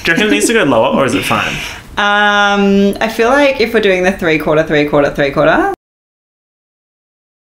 Do you reckon it needs to go lower, or is it fine? I feel like if we're doing the 3/4.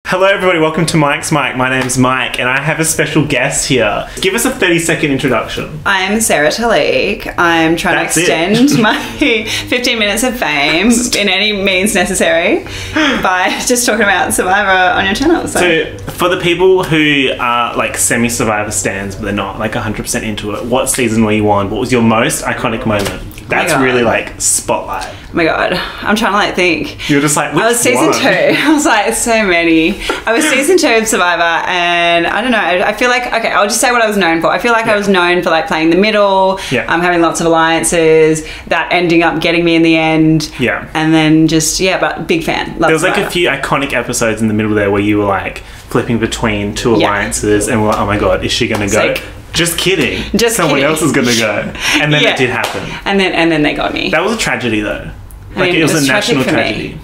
Hello everybody, welcome to Mike's Mike. My name's Mike and I have a special guest here. Give us a 30-second introduction. I'm SARAH TILLEKE. I'm trying to extend my 15 minutes of fame in any means necessary by just talking about Survivor on your channel. So for the people who are like semi-Survivor stans but they're not like 100% into it, what season were you on? What was your most iconic moment? That's really like spotlight. Oh my god, I'm trying to like think. You're just like, which I was season one? 2. I was like, so many. I was season 2 of Survivor, and I don't know. I feel like, okay, I'll just say what I was known for. I feel like I was known for like playing the middle. Having lots of alliances. That ending up getting me in the end. Yeah. And then just but big fan. Love there was Survivor. like a few iconic episodes in the middle there where you were like flipping between two alliances, and we're like, oh my god, is she gonna go? Just kidding. Someone else is gonna go. And then it did happen. And then they got me. That was a tragedy though. I mean, it was a national tragedy.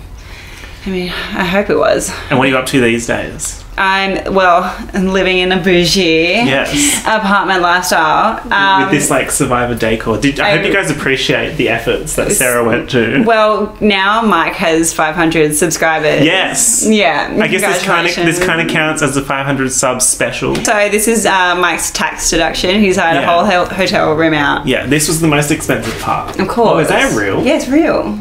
I mean, I hope it was. And what are you up to these days? I'm living in a bougie apartment lifestyle. With this like Survivor decor. I hope you guys appreciate the efforts that Sarah went to. Well, now Mike has 500 subscribers. Yes. Yeah. I guess this kind of counts as a 500 subs special. So this is Mike's tax deduction. He's hired a whole hotel room out. Yeah, this was the most expensive part. Of course. Oh, is that real? Yeah, it's real.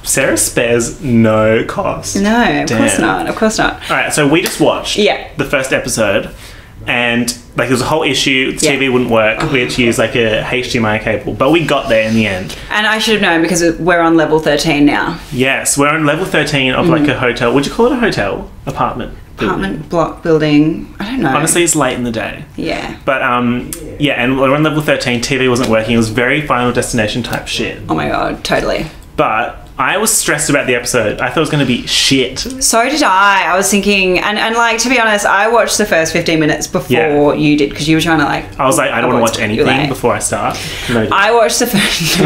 Sarah spares no cost. No, of course not. Of course not. All right, so we just watched the first episode, and like there was a whole issue. The TV wouldn't work. We had to use like a HDMI cable, but we got there in the end. And I should have known because we're on level 13 now. Yes, we're on level 13 of like a hotel. Would you call it a hotel? Apartment block building. I don't know. Honestly, it's late in the day. Yeah. But yeah, and we're on level 13. TV wasn't working. It was very Final Destination type shit. Oh my god, totally. But I was stressed about the episode. I thought it was going to be shit. So did I. I was thinking, and like, to be honest, I watched the first 15 minutes before you did, because you were trying to like... I was like, I don't want to watch anything before I start. No, I watched the first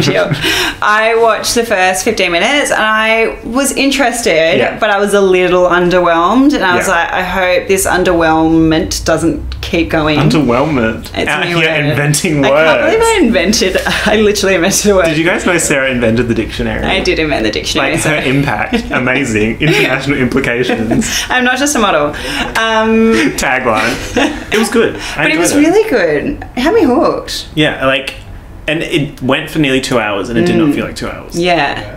I watched the first 15 minutes and I was interested, but I was a little underwhelmed, and I was like, I hope this underwhelmment doesn't keep going. Underwhelmment? It's out here inventing words. I can't believe I literally invented a word. Did you guys know Sarah invented the dictionary? I did invent the dictionary. Like her impact, amazing. International implications. I'm not just a model. Tagline. It was good. But it was really good. It had me hooked. Yeah, like, and it went for nearly 2 hours, and it did not feel like 2 hours. Yeah.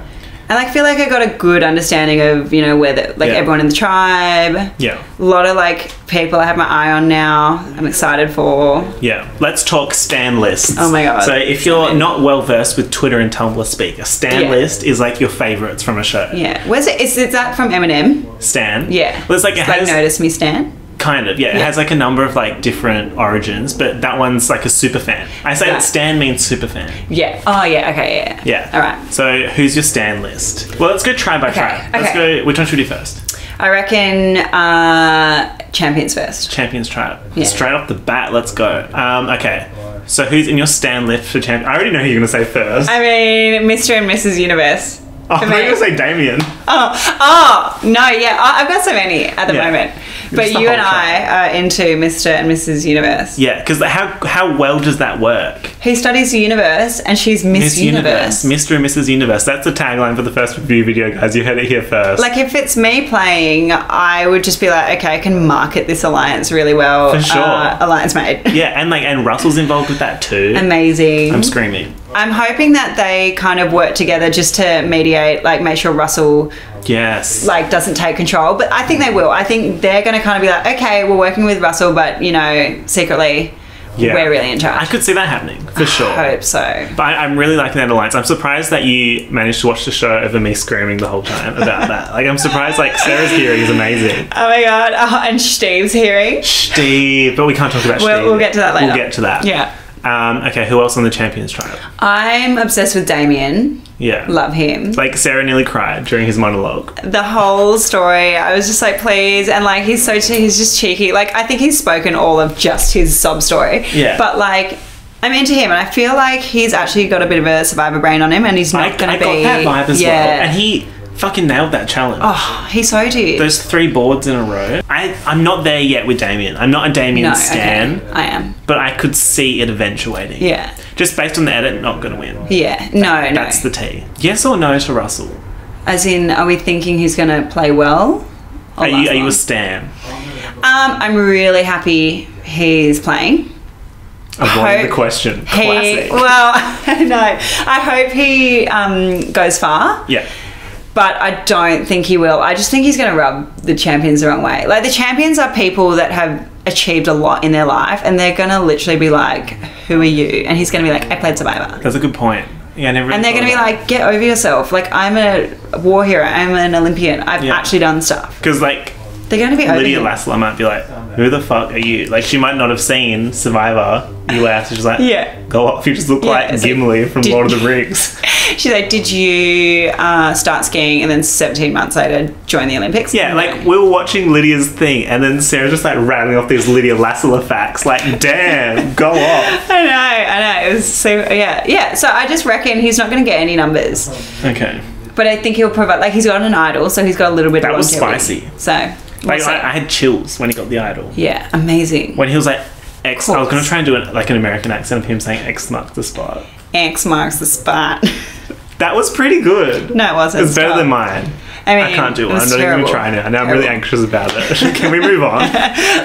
And I feel like I got a good understanding of, you know, where the, like everyone in the tribe. Yeah. A lot of like people I have my eye on now. I'm excited for. Yeah. Let's talk stan lists. Oh my god. So if you're not well versed with Twitter and Tumblr speak, a stan list is like your favorites from a show. Yeah. Where's it? Is that from Eminem? Stan. Yeah. Well, it's like, it has, Notice Me Stan. Kind of, yeah. It has like a number of like different origins, but that one's like a super fan. I say that stan means super fan. Yeah. Oh yeah. Okay. Yeah. Yeah. All right. So who's your stan list? Well, let's go tribe by tribe. Let's go. Which one should we do first? I reckon champions first. Champions tribe. Yeah. Straight off the bat, let's go. Okay. So who's in your stan list for champion? I already know who you're gonna say first. I mean, Mr. and Mrs. Universe. Oh, I thought you were going to say Damien. Oh, no, yeah. I've got so many at the moment. But you and I are into Mr. and Mrs. Universe. Yeah, because how well does that work? He studies the universe and she's Miss Universe. Mr. and Mrs. Universe. That's the tagline for the first review video, guys. You heard it here first. Like, if it's me playing, I would just be like, okay, I can market this alliance really well. For sure. Alliance mate. Yeah, and Russell's involved with that too. Amazing. I'm screaming. I'm hoping that they kind of work together just to mediate, like make sure Russell like doesn't take control. But I think they will. I think they're going to kind of be like, okay, we're working with Russell, but you know, secretly we're really in charge. I could see that happening, for sure. I hope so. But I'm really liking that alliance. I'm surprised that you managed to watch the show over me screaming the whole time about that. Like, I'm surprised, like, Sarah's hearing is amazing. Oh my god. And Steve's hearing. Steve. But we can't talk about Steve. We'll get to that later. We'll get to that. Yeah. Okay, who else on the Champions tribe? I'm obsessed with Damien. Yeah. Love him. Like, Sarah nearly cried during his monologue. The whole story, I was just like, please. And like, he's just cheeky. Like, I think he's spoken all of just his sob story. Yeah. But like, I'm into him, and I feel like he's actually got a bit of a Survivor brain on him, and he's not going to be... I got that vibe as well. And he fucking nailed that challenge. Oh, he so did. Those 3 boards in a row. I'm not there yet with Damien. I'm not a Damien stan. Okay. I am. But I could see it eventuating. Yeah. Just based on the edit, not going to win. Yeah. No. That's the T. Yes or no to Russell? As in, are we thinking he's going to play well? Are you a stan? I'm really happy he's playing. Avoiding the question. Classic. Well, no. I hope he goes far. Yeah. But I don't think he will. I just think he's going to rub the champions the wrong way. Like, the champions are people that have achieved a lot in their life, and they're going to literally be like, who are you? And he's going to be like, I played Survivor. That's a good point. Yeah, never. And they're going to be like, get over yourself. Like, I'm a war hero. I'm an Olympian. I've actually done stuff. Because, like, they're going to be over Lydia Lassler might be like, who the fuck are you? Like, she might not have seen Survivor US. She's like, go off. You just look like Gimli from Lord of the Rings. She's like, did you start skiing and then 17 months later join the Olympics? Yeah, like, we were watching Lydia's thing, and then Sarah just like rattling off these Lydia Lassler facts. Like, damn, go off. I know. It was so, yeah. So I just reckon he's not going to get any numbers. Okay. But I think he'll provide, like, he's got an idol, so he's got a little bit of longevity. That was spicy. So, like, I had chills when he got the idol. Yeah, amazing. When he was like, X, I was going to try and do an American accent of him saying X marks the spot. X marks the spot. That was pretty good. No, it wasn't. It's better than mine. I mean, I can't do it. I'm not even trying it. I know I'm really anxious about it. Can we move on?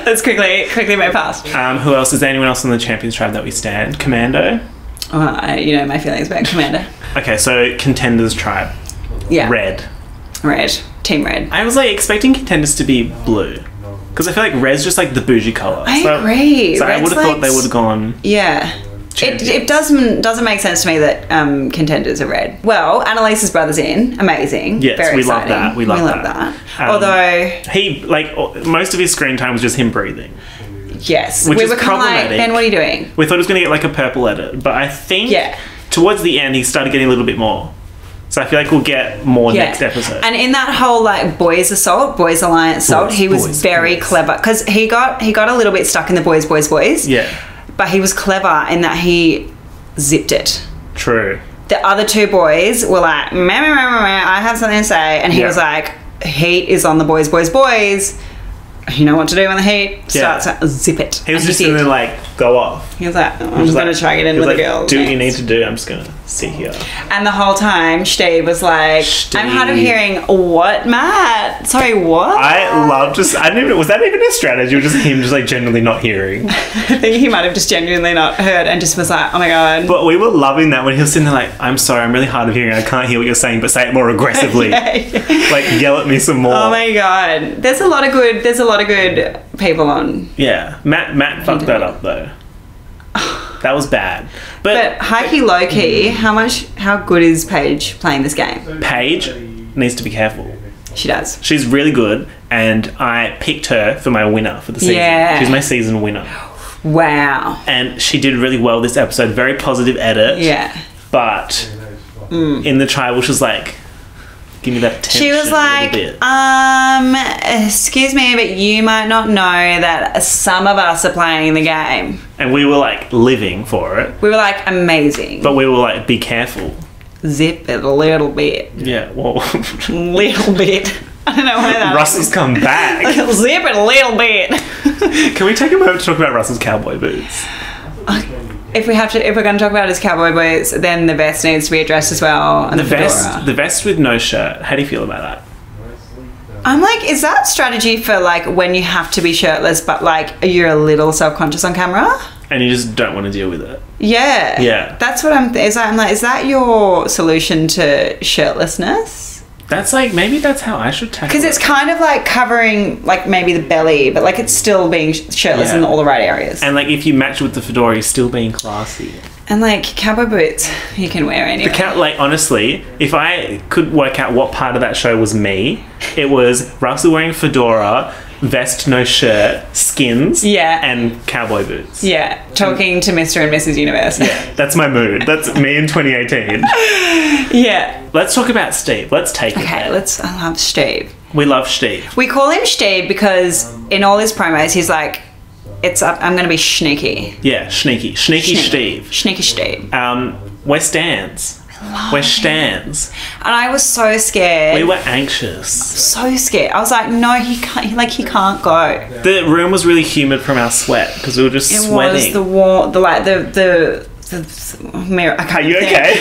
Let's quickly move past. Who else? Is there anyone else on the Champions tribe that we stand? Commando? You know my feelings about Commando. Okay, so Contenders tribe. Yeah. Red. Team Red. I was like expecting Contenders to be blue. Because I feel like red's just like the bougie colour. I agree. So I would have thought they would have gone... Yeah. It doesn't make sense to me that Contenders are red. Well, Annalise's brother's in. Amazing. Yes, very we exciting. love that. We love that. Although... He, like, most of his screen time was just him breathing. Yes. Which is problematic. Like, Ben, what are you doing? We thought he was going to get like a purple edit. But I think towards the end he started getting a little bit more. So I feel like we'll get more next episode. And in that whole like Boys Alliance assault, he was very clever because he got a little bit stuck in the boys. Yeah. But he was clever in that he zipped it. True. The other 2 boys were like, I have something to say, and he was like, heat is on the boys. You know what to do when the heat starts. Zip it. He was just going to like go off. He was like, I'm just going to try it in with the girls. Do what you need to do. I'm just going to sit here. And the whole time, Steve was like, I'm hard of hearing. What, Matt? Sorry, what? I love just. I didn't even. Was that even a strategy, or just him just like genuinely not hearing? I think he might have just genuinely not heard and just was like, oh my god. But we were loving that when he was sitting there like, I'm sorry, I'm really hard of hearing. I can't hear what you're saying, but say it more aggressively. Like yell at me some more. Oh my god. There's a lot of good people on. Yeah, Matt fucked that up though. That was bad. But high key, low key, how good is Paige playing this game? Paige needs to be careful. She does. She's really good, and I picked her for my winner for the season. Yeah. She's my season winner. Wow. And she did really well this episode. Very positive edit. Yeah. But in the trial, she was like, give me that attention. She was like, excuse me, but you might not know that some of us are playing the game. And we were like living for it. We were like, amazing. But we were like, be careful. Zip it a little bit. Yeah, well. Little bit. I don't know where that Russell's come back. Zip it a little bit. Can we take a moment to talk about Russell's cowboy boots? If we're going to talk about his cowboy boots, then the vest needs to be addressed as well. And the vest with no shirt. How do you feel about that? I'm like, is that strategy for like when you have to be shirtless, but like you're a little self-conscious on camera? And you just don't want to deal with it. Yeah. Yeah. That's what I'm like, is that your solution to shirtlessness? That's like, maybe that's how I should tackle it. Because it's kind of like covering like maybe the belly, but like it's still being shirtless in all the right areas. And like if you match with the fedora, you're still being classy. And like cowboy boots, you can wear anyway. Like honestly, if I could work out what part of that show was me, it was Russell wearing a fedora, vest, no shirt, skins, and cowboy boots. Yeah, talking to Mr. and Mrs. Universe. Yeah, that's my mood. That's me in 2018. Yeah. Let's talk about Steve. Let's take it. Okay, I love Steve. We love Steve. We call him Steve because in all his promos, he's like, I'm going to be sneaky. Yeah, sneaky Steve. Sneaky Steve. Where stands? I We're stans. And I was so scared. We were anxious. So scared. I was like, no, he can't. Like, he can't go. The room was really humid from our sweat because we were just sweating. It was the warm, the mirror. Are you okay?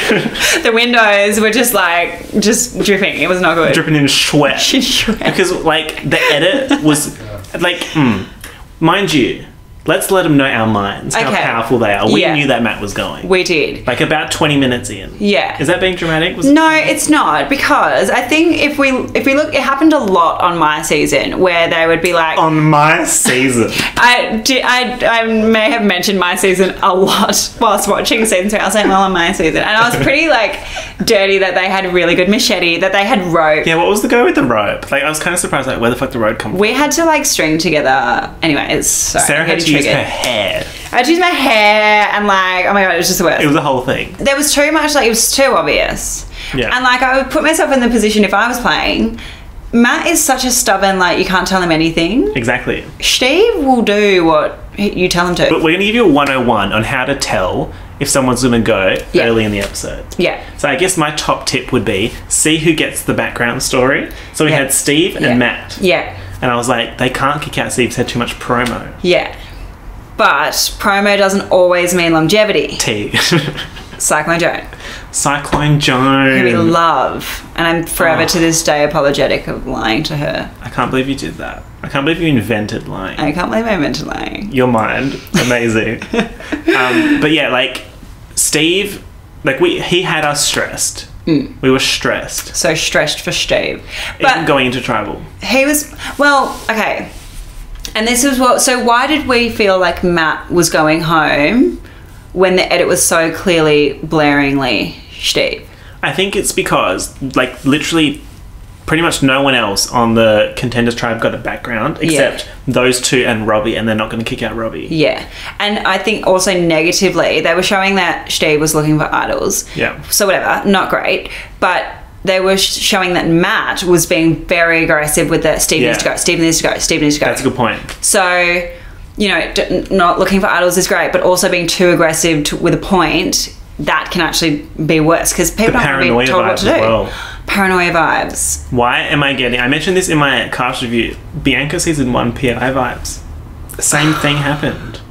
The windows were just dripping. It was not good. Dripping in sweat. Because like the edit was like, mind you, let's let them know our minds, how powerful they are. We knew that Matt was going. We did. Like about 20 minutes in. Yeah. Is that being dramatic? No, it's not, because I think if we look, it happened a lot on my season where they would be like... On my season? I may have mentioned my season a lot whilst watching season 2. I was like, well, on my season. And I was pretty like dirty that they had a really good machete, that they had rope. Yeah, what was the go with the rope? Like, I was kind of surprised, like, where the fuck the rope come from? We had to like string together. Anyway, it's so... Sarah had to use her hair. I had to use my hair and like, oh my god, it was just the worst. It was a whole thing. There was too much, like, it was too obvious. Yeah. And like, I would put myself in the position if I was playing. Matt is such a stubborn, like, you can't tell him anything. Exactly. Steve will do what you tell him to. But we're going to give you a 101 on how to tell if someone's going to go early in the episode. Yeah. So I guess my top tip would be see who gets the background story. So we had Steve and Matt. Yeah. And I was like, they can't kick out Steve's had too much promo. Yeah. But promo doesn't always mean longevity. Cyclone Joan. Cyclone Joan. Who we love. And I'm forever to this day apologetic of lying to her. I can't believe you did that. I can't believe you invented lying. I can't believe I invented lying. Your mind. Amazing. But yeah, like, Steve, like, he had us stressed. We were stressed. So stressed for Steve. But even going into tribal. He was, well, okay. And this is what, so why did we feel like Matt was going home when the edit was so clearly, blaringly Steve? I think it's because, like, literally pretty much no one else on the Contenders tribe got a background except those two and Robbie, and they're not going to kick out Robbie. Yeah. And I think also negatively, they were showing that Steve was looking for idols. Yeah. So whatever, not great. But they were showing that Matt was being very aggressive with the Steve needs to go, Steve needs to go, Steve needs to go. That's a good point. So, you know, not looking for idols is great, but also being too aggressive with a point, that can actually be worse because people don't want to be told what to do. Well. Paranoia vibes. Why am I getting... I mentioned this in my cast review. Bianca season 1 PI vibes. The same thing happened.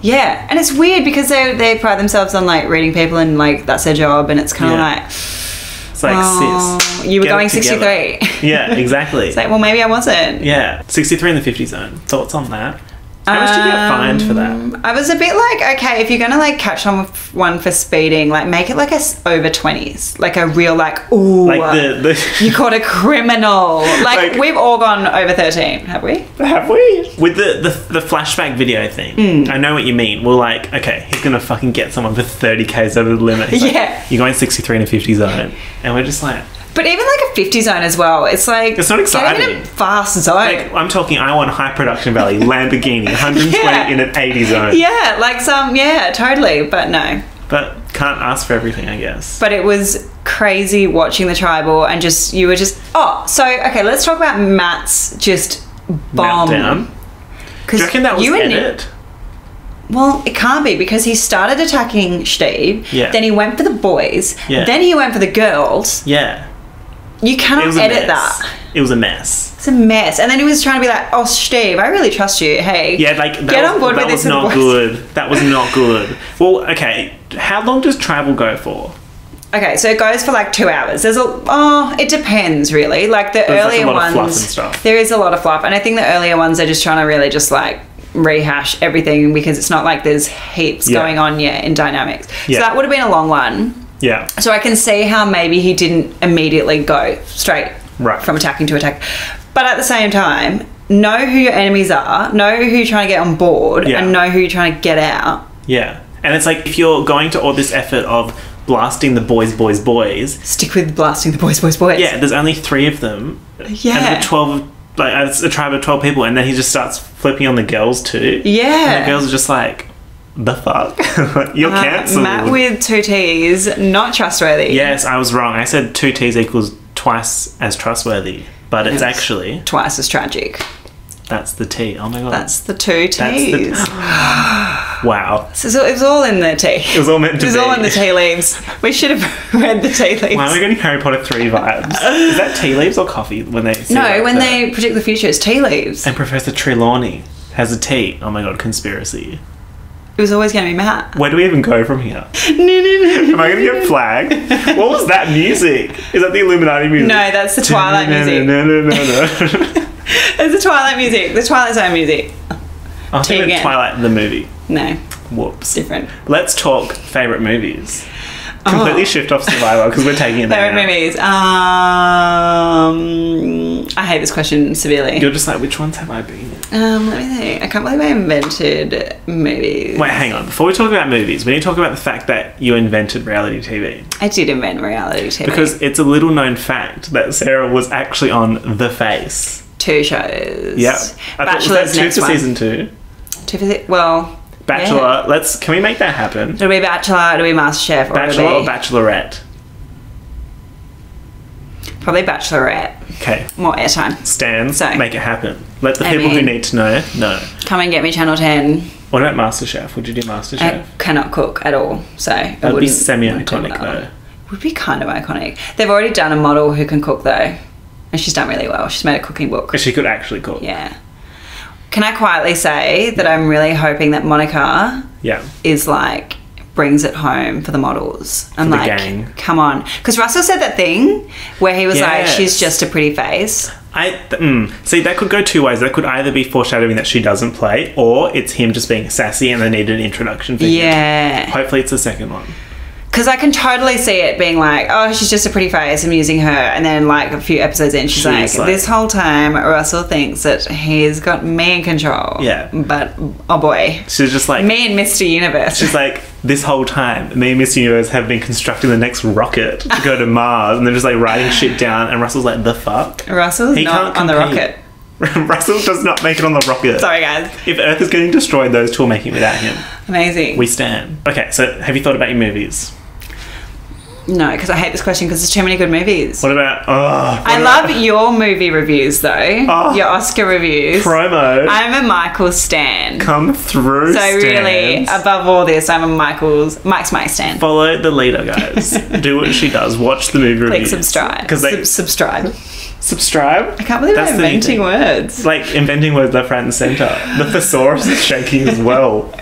Yeah, and it's weird because they pride themselves on like reading people and like that's their job, and it's kind of like... It's like, sis, you were going 63. Yeah, exactly. It's like, well, maybe I wasn't. Yeah, 63 in the 50 zone. Thoughts on that? How much did you get fined for that? I was a bit like, okay, if you're going to like catch someone for speeding, like make it like a over 20s. Like a real like, ooh. Like you caught a criminal. Like we've all gone over 13, have we? Have we? With the flashback video thing, I know what you mean. We're like, okay, he's going to fucking get someone for 30 Ks over the limit. He's like, you're going 63 in a 50 zone. And we're just like... But even like a 50 zone as well, it's like... It's not exciting. Get in a fast zone. Like, I'm talking, I want high production value, Lamborghini, 120 in an 80 zone. Yeah, like totally, but no. But can't ask for everything, I guess. But it was crazy watching the tribal and you were just... Oh, so, okay, let's talk about Matt's just bomb. Meltdown. Do you reckon that was edit? Well, it can't be because he started attacking Steve. Yeah. Then he went for the boys. Yeah. Then he went for the girls. Yeah. You cannot edit that. It was a mess. It's a mess. And then he was trying to be like, oh, Steve, I really trust you. Hey, get on board with this. That was not good. That was not good. Well, okay. How long does tribal go for? Okay, so it goes for like 2 hours. It depends really. Like the earlier ones, fluff and stuff. There is a lot of fluff. And I think the earlier ones are just trying to really just like rehash everything because it's not like there's heaps going on yet in dynamics. So that would have been a long one. Yeah. So I can see how maybe he didn't immediately go straight from attacking to attack. But at the same time, know who your enemies are, know who you're trying to get on board, and know who you're trying to get out. Yeah. And it's like if you're going to all this effort of blasting the boys, stick with blasting the boys. Yeah, there's only 3 of them. Yeah. And the 12, like it's a tribe of 12 people, and then he just starts flipping on the girls too. Yeah. And the girls are just like, the fuck? You're cancelled. Matt with 2 T's, not trustworthy. Yes, I was wrong. I said 2 T's equals twice as trustworthy, but it's actually... twice as tragic. That's the tea. Oh my god. That's the 2 T's. Wow. So it was all in the tea. It was all meant to be. It was all in the tea leaves. We should have read the tea leaves. Why am I getting Harry Potter 3 vibes? Is that tea leaves or coffee when they see they predict the future, it's tea leaves. And Professor Trelawney has a tea. Oh my god, conspiracy. It was always going to be Matt. Where do we even go from here? Am I going to get flagged? What was that music? Is that the Illuminati music? No, that's the Twilight music. No. It's the Twilight music. The Twilight Zone music. I think it's Twilight the movie. No. Whoops. Different. Let's talk favourite movies. Completely shift off Survivor because we're taking it there. Favourite movies. I hate this question severely. You're just like, which ones have I been in? Let me think. I can't believe I invented movies. Wait, hang on. Before we talk about movies, we need to talk about the fact that you invented reality TV. I did invent reality TV. Because it's a little known fact that Sarah was actually on The Face. 2 shows. Yep. Bachelor's was that 2 for season 2? 2 for well... Bachelor. Yeah. Can we make that happen? It'll be Bachelor, it'll be MasterChef, Bachelor or Bachelorette? Probably Bachelorette. Okay. More airtime. Stan, make it happen. Let the people who need to know. Come and get me Channel 10. What about MasterChef? Would you do MasterChef? I cannot cook at all, so that would be semi-iconic though. It would be kind of iconic. They've already done a model who can cook though, and she's done really well. She's made a cooking book. She could actually cook. Yeah. Can I quietly say that I'm really hoping that Monica is like brings it home for the models. I'm like, gang. Come on. Because Russell said that thing where he was like, she's just a pretty face. See, that could go 2 ways. That could either be foreshadowing that she doesn't play, or it's him just being sassy and they need an introduction for him. Hopefully it's the second one. Because I can totally see it being like, oh, she's just a pretty face, I'm using her. And then like a few episodes in, she's like, this whole time Russell thinks that he's got me in control. Yeah. But, oh boy. She's just like... Me and Mr. Universe. She's like, this whole time, me and Mr. Universe have been constructing the next rocket to go to Mars. And they're just like writing shit down. And Russell's like, the fuck? Russell's not on the rocket. Russell does not make it on the rocket. Sorry, guys. If Earth is getting destroyed, those 2 are making it without him. Amazing. We stand. Okay, so have you thought about your movies? No, because I hate this question because there's too many good movies. What about... I love your movie reviews though. Your Oscar reviews. Promo. I'm a Michael stan. Come through, So really, above all this, I'm a Mike's my stan. Follow the leader, guys. Do what she does. Watch the movie reviews. Click subscribe. Subscribe. I can't believe I'm inventing words. Like inventing words left, right and centre. The thesaurus is shaking as well.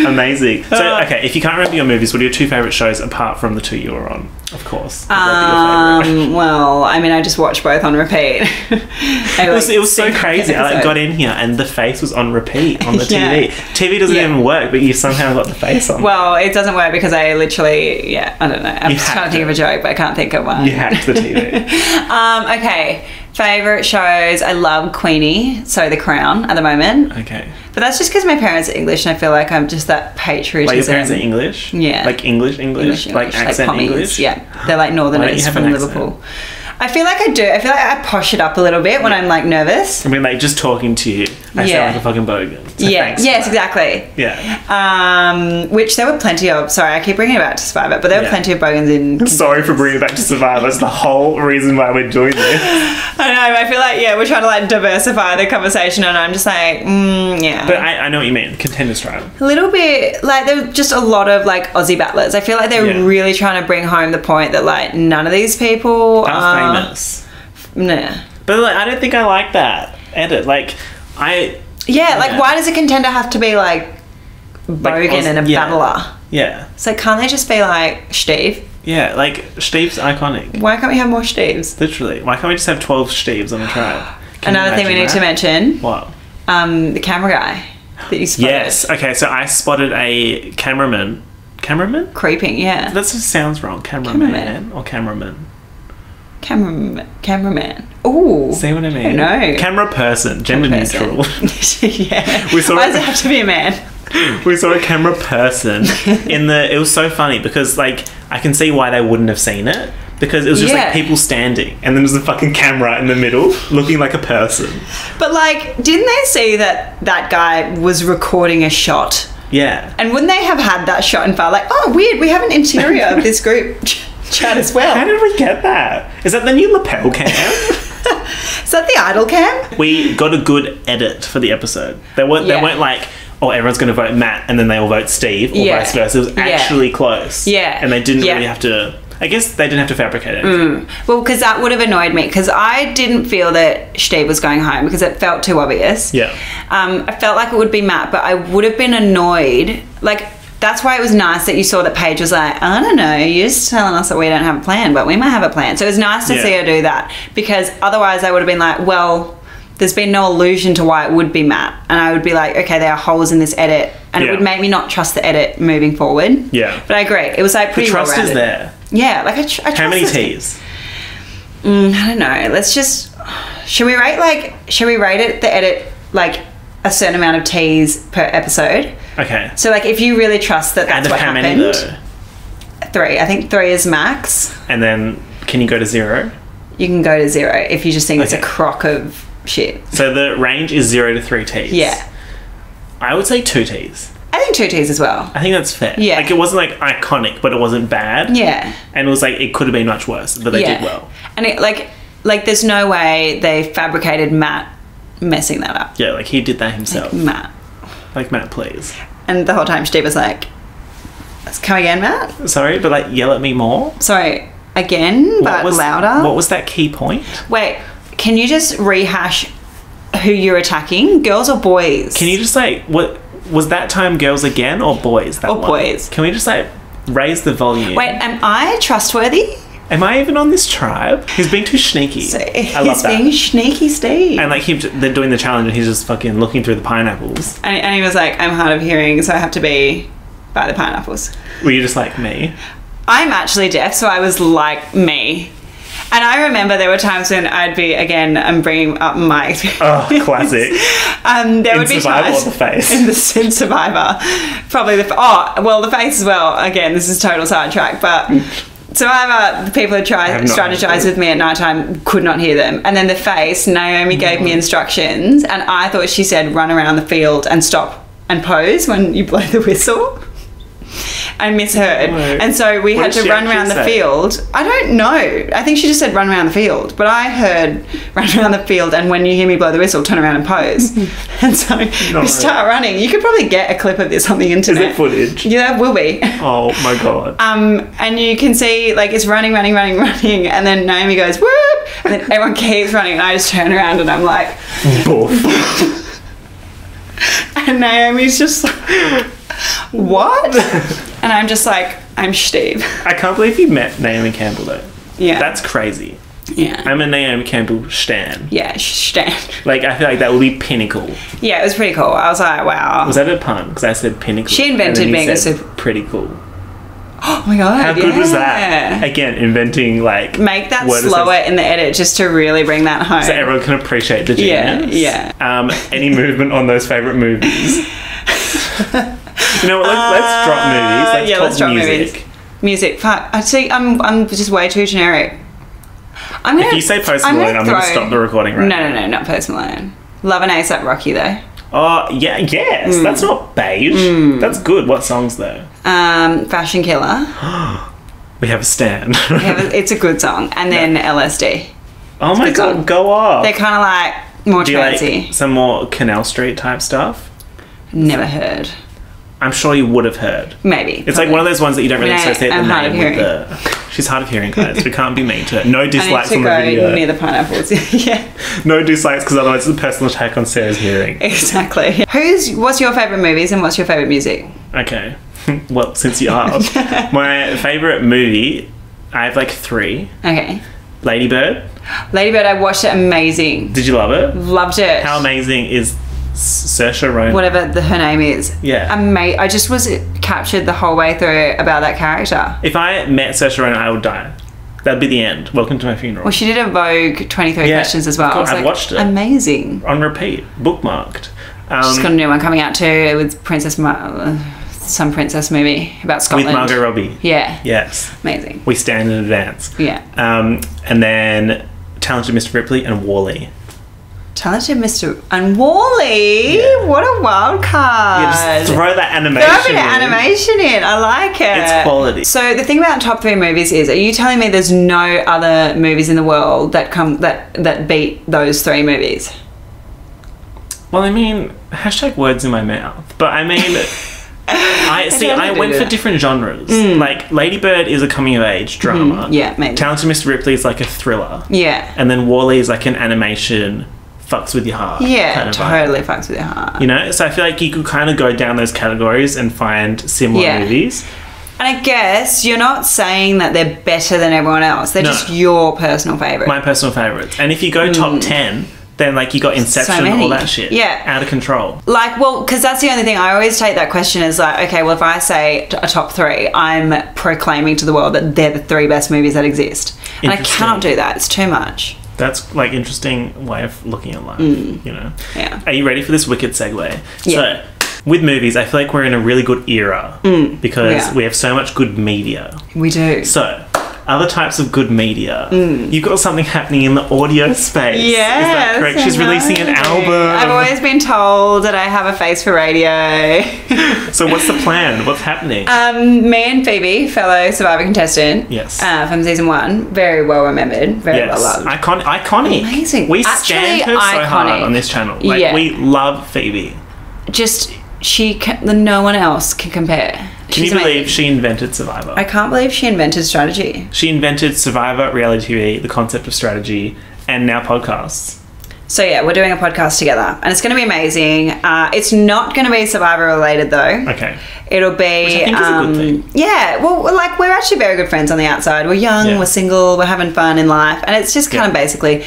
Amazing. So, okay, if you can't remember your movies, what are your 2 favourite shows apart from the 2 you were on? Of course. Well, I mean, I just watched both on repeat. It was so crazy. I got in here and The Face was on repeat on the TV. TV doesn't even work, but you somehow got The Face on. Well, it doesn't work because I literally, I don't know. I'm just trying to think of a joke, but I can't think of one. You hacked the TV. Okay. Favourite shows, I love Queenie, so The Crown at the moment. Okay. But that's just because my parents are English and I feel like I'm just that patriotism. Like your parents are English? Yeah. Like English? Like accent like English? Yeah. They're like Northerners from Liverpool. I feel like I do. I feel like I posh it up a little bit when I'm like nervous. I mean, like just talking to you, I sound like a fucking bogan. So yes, exactly. Yeah. Which there were plenty of. Sorry, I keep bringing it back to Survivor, but there were plenty of bogans in. Sorry for bringing it back to Survivor. That's the whole reason why we're doing this. I know. I feel like we're trying to like diversify the conversation, and I'm just like, But I know what you mean. Contenders trial. A little bit like there were just a lot of like Aussie battlers. I feel like they're really trying to bring home the point that like none of these people are famous. Nah. But like, I don't think I like that edit. Like why does a contender have to be like bogan and a battler? Yeah. So can't they just be like Steve? Yeah, like Steve's iconic. Why can't we have more Steves? Literally. Why can't we just have 12 Steves on the tribe? Another thing we need to mention. What? The camera guy that you spotted. Yes. Okay, so I spotted a cameraman. Cameraman? Creeping, yeah. That just sounds wrong. Cameraman or cameraman? Cameraman. Ooh. See what I mean? I know. Camera person. Gender neutral. Yeah. Why does it have to be a man? We saw a camera person it was so funny because like I can see why they wouldn't have seen it because it was just like people standing and then there was a fucking camera in the middle looking like a person. But like didn't they see that guy was recording a shot? Yeah. And wouldn't they have had that shot and felt like, oh weird, we have an interior of this group chat as well. How did we get that? Is that the new lapel cam? Is that the idol cam? We got a good edit for the episode. They weren't like, oh, everyone's going to vote Matt and then they all vote Steve or vice versa. It was actually close. Yeah. And they didn't really have to... I guess they didn't have to fabricate it. Well, because that would have annoyed me, because I didn't feel that Steve was going home because it felt too obvious. Yeah. I felt like it would be Matt, but I would have been annoyed. Like, that's why it was nice that you saw that Paige was like, I don't know, you're just telling us that we don't have a plan, but we might have a plan. So it was nice to see her do that, because otherwise I would have been like, well, there's been no allusion to why it would be Matt. And I would be like, okay, there are holes in this edit. And it would make me not trust the edit moving forward. Yeah. But I agree. It was like pretty well-rounded. The trust is there. Yeah. Like I trust. How many T's? I don't know. Let's just... Should we rate it, the edit, like a certain amount of T's per episode? Okay. So like if you really trust that that's what happened. Many, though? 3. I think 3 is max. And then can you go to 0? You can go to 0 if you just think it's a crock of shit. So the range is 0 to 3 T's. Yeah. I would say 2 T's. I think 2 T's as well. I think that's fair. Yeah. Like, it wasn't, like, iconic, but it wasn't bad. Yeah. And it was, like, it could have been much worse, but they did well. And it, like, there's no way they fabricated Matt messing that up. Yeah, like, he did that himself. Like, Matt, please. And the whole time Steve was like, let's come again, Matt? Sorry, but, like, yell at me more? Sorry, again, but louder? What was that key point? Wait, can you just rehash who you're attacking? Girls or boys? Can you just, like, what... Was that time girls again or boys? Boys. Can we just like raise the volume? Wait, am I trustworthy? Am I even on this tribe? He's being too sneaky. I love that. He's being sneaky Steve. And like they're doing the challenge and he's just fucking looking through the pineapples. And he was like, I'm hard of hearing, so I have to be by the pineapples. Were you just like me? I'm actually deaf, so I was like me. And I remember there were times when I'd be, again, I'm bringing up my experience. Oh, classic. There would be Survivor times or the face? In Survivor. Probably the face as well. Again, this is total sidetrack, but Survivor, the people who strategize with me at nighttime could not hear them. And then the face, Naomi gave me instructions, and I thought she said run around the field and stop and pose when you blow the whistle. I misheard. And so we had to run around the field. I don't know. I think she just said run around the field. But I heard run around the field and when you hear me blow the whistle, turn around and pose. And so we start running. You could probably get a clip of this on the internet. Is it footage? Yeah, it will be. Oh my God. And you can see like it's running. And then Naomi goes, whoop. And then everyone keeps running. And I just turn around and I'm like, boof. And Naomi's just like, what? And I'm just like, I'm Steve. I can't believe you met Naomi Campbell though. Yeah. That's crazy. Yeah. I'm a Naomi Campbell stan. Yeah, stan. Like, I feel like that would be pinnacle. Yeah, it was pretty cool. I was like, wow. Was that a pun? Because I said pinnacle. She invented being a super... Pretty cool. Oh my God, how good was that? Again, inventing like... Make that slower in the edit just to really bring that home. So everyone can appreciate the genius. Yeah. Any movement on those favourite movies? You know what, let's drop movies. Let's talk music. Music. I see, I'm just way too generic. If you say Post Malone, I'm going to stop the recording right now. No, not Post Malone. Love and A$AP Rocky though. Oh, yes. That's not beige. That's good. What songs though? Fashion Killer. We have a stand. It's a good song. And then LSD. Oh my God, go off. They're kind of like more trancy. Like some more Canal Street type stuff? Never heard. I'm sure you would have heard. Maybe. It's like one of those ones that you don't really associate the name with the... She's hard of hearing, guys. We can't be mean to her. No dislikes on the video. video. Near the pineapples. Yeah. No dislikes because otherwise it's a personal attack on Sarah's hearing. Exactly. What's your favourite movies and what's your favourite music? Okay. Well, since you asked. My favourite movie, I have like 3. Okay. Lady Bird. Lady Bird, I watched it. Amazing. Did you love it? Loved it. How amazing is Saoirse Ronan? Whatever her name is. Yeah. I just was captured the whole way through about that character. If I met Saoirse Ronan, I would die. That'd be the end. Welcome to my funeral. Well, she did a Vogue 23 questions as well. I watched it. Amazing. On repeat. Bookmarked. She's got a new one coming out too with some princess movie about Scotland. With Margot Robbie. Yeah. Yes. Amazing. We stand in advance. Yeah. And then Talented Mr. Ripley and WALL-E. Talented Mr. and Wally. Yeah. What a wild card. Yeah, just throw that animation in. Animation in. I like it. It's quality. So the thing about top 3 movies is, are you telling me there's no other movies in the world that beat those 3 movies? Well, I mean, # words in my mouth. But I mean, I went for different genres. Like, Lady Bird is a coming-of-age drama. Yeah, maybe. Talented Mr. Ripley is like a thriller. Yeah. And then Wall-E is like an animation, fucks with your heart. Yeah, kind of totally fucks with your heart. You know? So I feel like you could kind of go down those categories and find similar movies. And I guess you're not saying that they're better than everyone else. They're just your personal favourite. My personal favourites. And if you go top 10... then, like, you got Inception, all that shit. Yeah. Out of control. Like, well, because that's the only thing. I always take that question as, like, okay, well, if I say a top 3, I'm proclaiming to the world that they're the 3 best movies that exist. And I cannot do that. It's too much. That's, like, interesting way of looking at life, you know? Yeah. Are you ready for this wicked segue? Yeah. So, with movies, I feel like we're in a really good era because we have so much good media. We do. So... other types of good media. You've got something happening in the audio space. Yeah. Is that correct? She's releasing an album. I've always been told that I have a face for radio. So what's the plan? What's happening? Me and Phoebe, fellow Survivor contestant. Yes. From season 1. Very well remembered. Very well loved. Iconic. Amazing. We stand her so hard on this channel. Like, we love Phoebe. Just, no one else can compare. Can you believe she invented Survivor? I can't believe she invented strategy. She invented Survivor, reality TV, the concept of strategy, and now podcasts. So yeah, we're doing a podcast together, and it's going to be amazing. It's not going to be Survivor related though. Okay. It'll be. Which I think is a good thing. Yeah, well, like, we're actually very good friends on the outside. We're young, we're single, we're having fun in life, and it's just kind of basically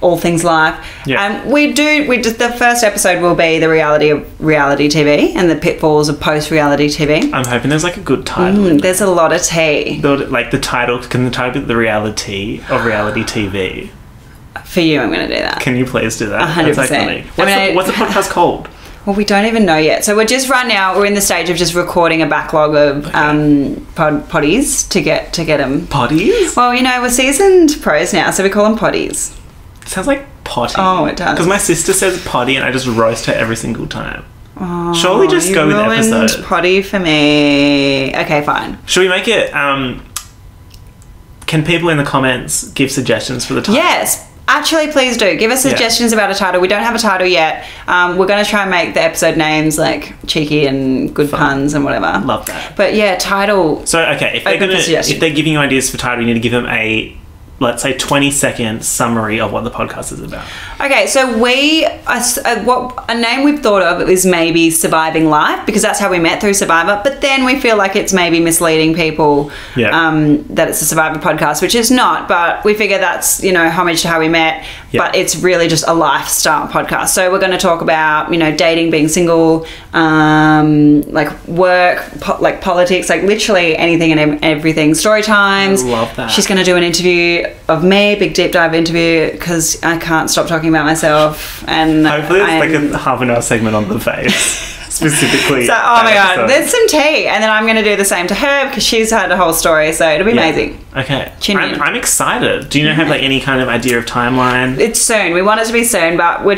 all things life. Yeah. We just, the first episode will be the reality of reality TV and the pitfalls of post-reality TV. I'm hoping there's like a good title. There's a lot of tea. Like the title, can the title be the reality of reality TV? For you, I'm going to do that. Can you please do that? 100%. What's the podcast called? Well, we don't even know yet. So we're just right now, we're in the stage of just recording a backlog of potties to get them. Potties? Well, you know, we're seasoned pros now, so we call them potties. It sounds like potty. Oh, it does. Because my sister says potty and I just roast her every single time. Oh, surely just go with the episode. Potty for me. Okay, fine. Should we make it, can people in the comments give suggestions for the title? Yes. Actually, please do. Give us suggestions about a title. We don't have a title yet. We're going to try and make the episode names like cheeky and good puns and whatever. Love that. But yeah, title. So, okay, if they're giving you ideas for title, you need to give them a, let's say, 20-second summary of what the podcast is about. Okay, so a name we've thought of is maybe Surviving Life, because that's how we met, through Survivor. But then we feel like it's maybe misleading people that it's a Survivor podcast, which is not. But we figure that's, you know, homage to how we met. But it's really just a lifestyle podcast. So we're going to talk about, you know, dating, being single, like work, like politics, like literally anything and everything. Story times. I love that. She's going to do an interview of me, big deep dive interview, because I can't stop talking about myself. And hopefully it's like a half an hour segment on the faves. Specifically. So, oh my god, there's some tea, and then I'm going to do the same to her because she's had a whole story, so it'll be amazing. Okay, I'm excited. Do you have like any kind of idea of timeline? It's soon. We want it to be soon, but we're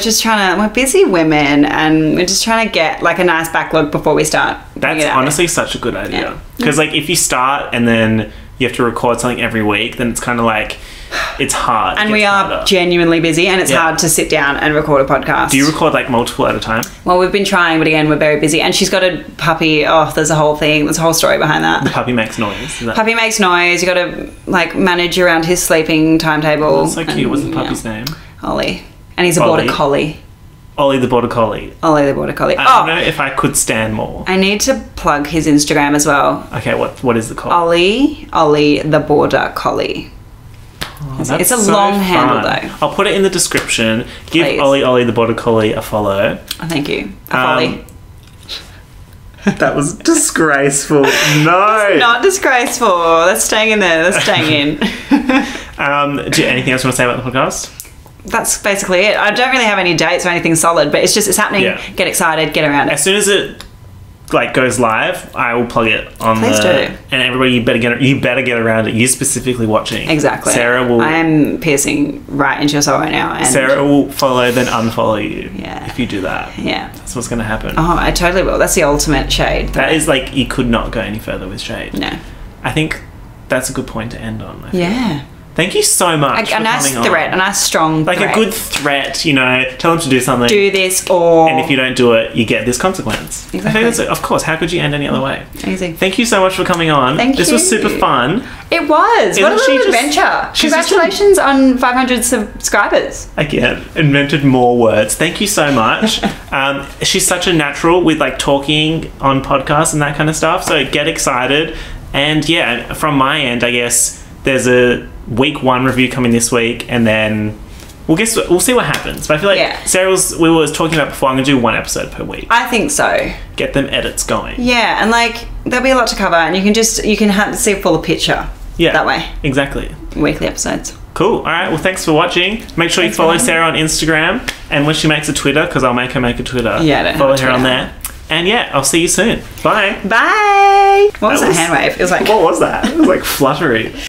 busy women, and we're just trying to get like a nice backlog before we start. That's honestly such a good idea, because like if you start and then you have to record something every week, then it's kind of like, it's hard. And we are genuinely busy, and it's hard to sit down and record a podcast. Do you record like multiple at a time? Well, we've been trying, but again, we're very busy. And she's got a puppy. Oh, there's a whole thing. There's a whole story behind that. The puppy makes noise. Puppy makes noise. You got to like manage around his sleeping timetable. Oh, that's so cute. What's the puppy's name? Ollie. And he's a border collie. Ollie the border collie. Ollie the border collie. I don't know if I could stand more. I need to plug his Instagram as well. Okay, what is the call? Ollie the border collie. Oh, it's a long handle though. I'll put it in the description. Give Ollie the border collie a follow. Oh, thank you. Ollie. That was disgraceful. No. It's not disgraceful. That's staying in there. That's staying in. Do you anything else you want to say about the podcast? That's basically it. I don't really have any dates or anything solid, but it's happening. Get excited, get around it. As soon as it like goes live, I will plug it on Please do. And everybody, you better get around it. You specifically watching. Exactly. Sarah will. I am piercing right into your soul right now. And Sarah will follow then unfollow you. Yeah. If you do that. Yeah. That's what's going to happen. Oh, I totally will. That's the ultimate shade. That is like, you could not go any further with shade. No. I think that's a good point to end on. Yeah. Thank you so much for nice coming threat, on. a nice strong like threat. a good threat, you know, tell them to do something. Do this or... And if you don't do it, you get this consequence. Exactly. I think that's, of course, how could you end any other way? Easy. Thank you so much for coming on. Thank you. This was super fun. It was. What a little adventure. Congratulations on 500 subscribers. Again, invented more words. Thank you so much. She's such a natural with like talking on podcasts and that kind of stuff. So get excited. And yeah, from my end, I guess there's a week 1 review coming this week, and then we'll see what happens. But I feel like Sarah we were talking about before, I'm gonna do 1 episode per week. I think so. Get them edits going. Yeah, and like there'll be a lot to cover, and you can see a fuller picture. Yeah, that way. Exactly. Weekly episodes. Cool. All right. Well, thanks for watching. Make sure you follow Sarah on Instagram, and when she makes a Twitter, because I'll make her make a Twitter. Yeah, I don't follow her on there. And yeah, I'll see you soon. Bye. Bye. What was that hand wave? It was like... What was that? It was like fluttery.